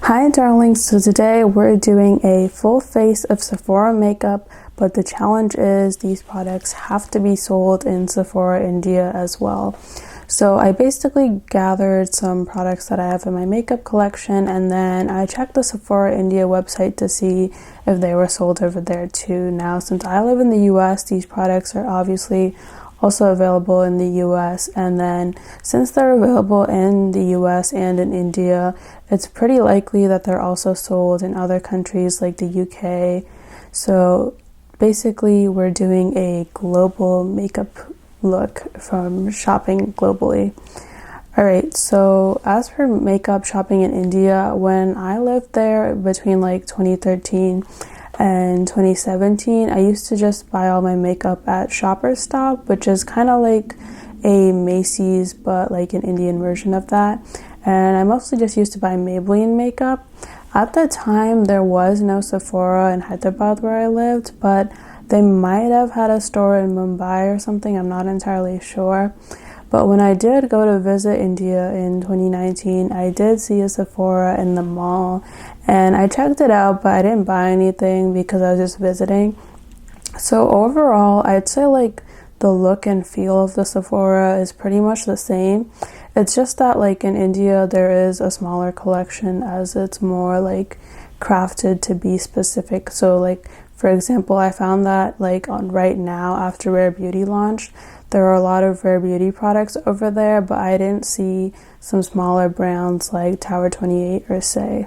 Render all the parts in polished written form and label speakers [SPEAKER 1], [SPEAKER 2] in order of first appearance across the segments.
[SPEAKER 1] Hi darlings, so today we're doing a full face of Sephora makeup, but the challenge is these products have to be sold in Sephora India as well. So I basically gathered some products that I have in my makeup collection, and then I checked the Sephora India website to see if they were sold over there too. Now, since I live in the US, these products are obviously also available in the US, and then since they're available in the US and in India, it's pretty likely that they're also sold in other countries like the UK. So basically we're doing a global makeup look from shopping globally. Alright, so as for makeup shopping in India, when I lived there between like 2013 and 2017, I used to just buy all my makeup at Shoppers Stop, which is kind of like a Macy's but like an Indian version of that. And I mostly just used to buy Maybelline makeup. At the time, there was no Sephora in Hyderabad where I lived, but they might have had a store in Mumbai or something. I'm not entirely sure. But when I did go to visit India in 2019, I did see a Sephora in the mall, and I checked it out, but I didn't buy anything because I was just visiting. So overall, I'd say like the look and feel of the Sephora is pretty much the same. It's just that like in India, there is a smaller collection as it's more like crafted to be specific. So like, for example, I found that like on right now after Rare Beauty launched, there are a lot of Rare Beauty products over there, but I didn't see some smaller brands like Tower 28 or Say.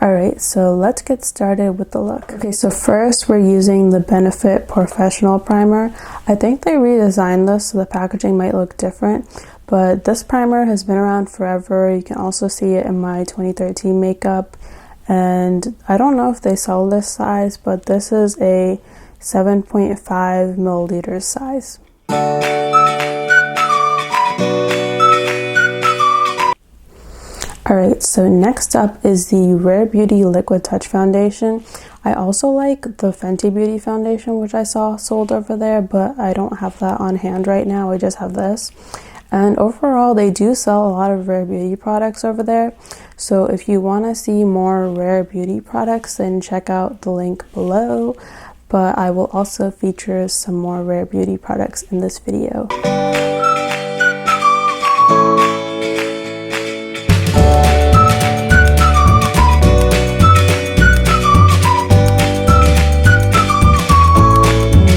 [SPEAKER 1] Alright, so let's get started with the look. Okay, so first we're using the Benefit Porefessional primer. I think they redesigned this so the packaging might look different, but this primer has been around forever. You can also see it in my 2013 makeup, and I don't know if they sell this size, but this is a 7.5 milliliter size. Alright, so next up is the Rare Beauty Liquid Touch Foundation. I also like the Fenty Beauty foundation, which I saw sold over there, but I don't have that on hand right now. I just have this. And overall, they do sell a lot of Rare Beauty products over there. So if you want to see more Rare Beauty products, then check out the link below. But I will also feature some more Rare Beauty products in this video.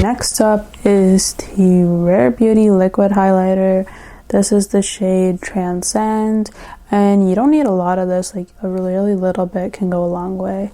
[SPEAKER 1] Next up is the Rare Beauty Liquid Highlighter. This is the shade Transcend, and you don't need a lot of this, like a really little bit can go a long way.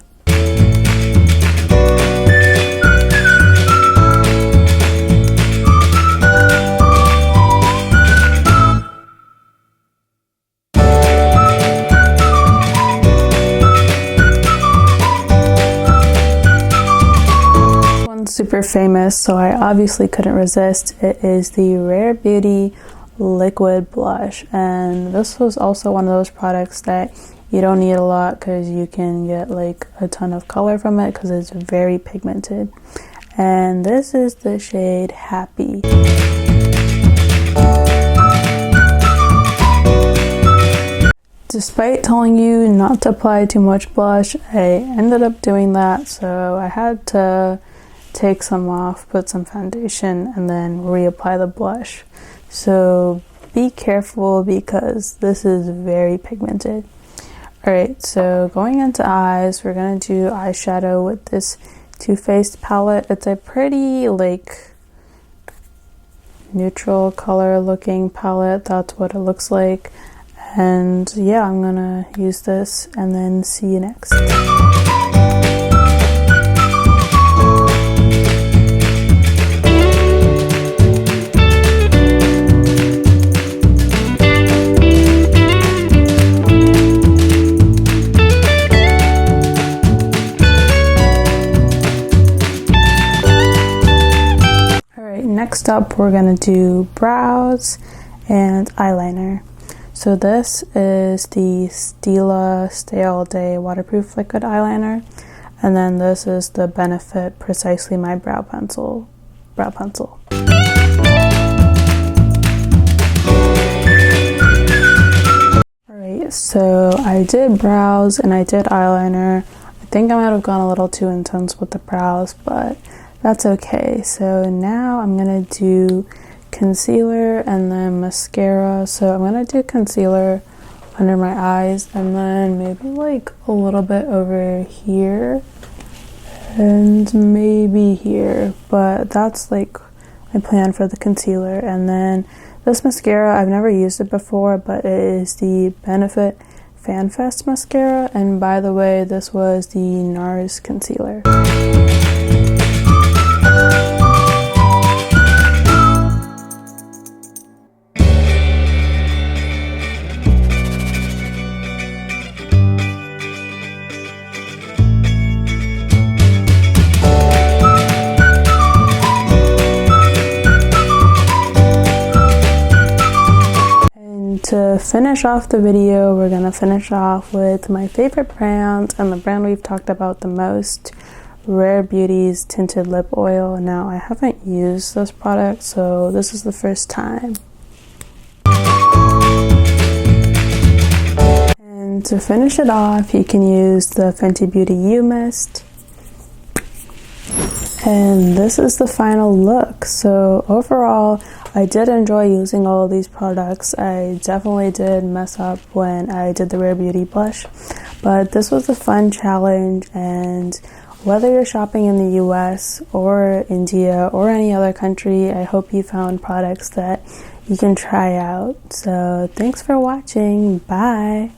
[SPEAKER 1] Super famous, so I obviously couldn't resist. It is the Rare Beauty Liquid Blush, and this was also one of those products that you don't need a lot because you can get like a ton of color from it because it's very pigmented. And this is the shade Happy. Despite telling you not to apply too much blush, I ended up doing that, so I had to take some off, put some foundation, and then reapply the blush. So be careful because this is very pigmented. Alright, so going into eyes, we're going to do eyeshadow with this Too Faced palette. It's a pretty like neutral color looking palette. That's what it looks like. And yeah, I'm gonna use this and then see you next. Next up, we're going to do brows and eyeliner. So this is the Stila Stay All Day Waterproof Liquid Eyeliner. And then this is the Benefit Precisely My Brow Pencil. Alright, So So I did brows and I did eyeliner. I think I might have gone a little too intense with the brows, but that's okay. So now I'm gonna do concealer and then mascara. So I'm gonna do concealer under my eyes and then maybe like a little bit over here and maybe here, but that's like my plan for the concealer. And then this mascara, I've never used it before, but it is the Benefit FanFest mascara, and by the way, this was the NARS concealer. To finish off the video, we're gonna finish off with my favorite brand and the brand we've talked about the most, Rare Beauty's Tinted Lip Oil. Now, I haven't used this product, so this is the first time. And to finish it off, you can use the Fenty You Mist. And this is the final look. So overall, I did enjoy using all of these products. I definitely did mess up when I did the Rare Beauty blush, but this was a fun challenge, and whether you're shopping in the US or India or any other country, I hope you found products that you can try out. So thanks for watching. Bye.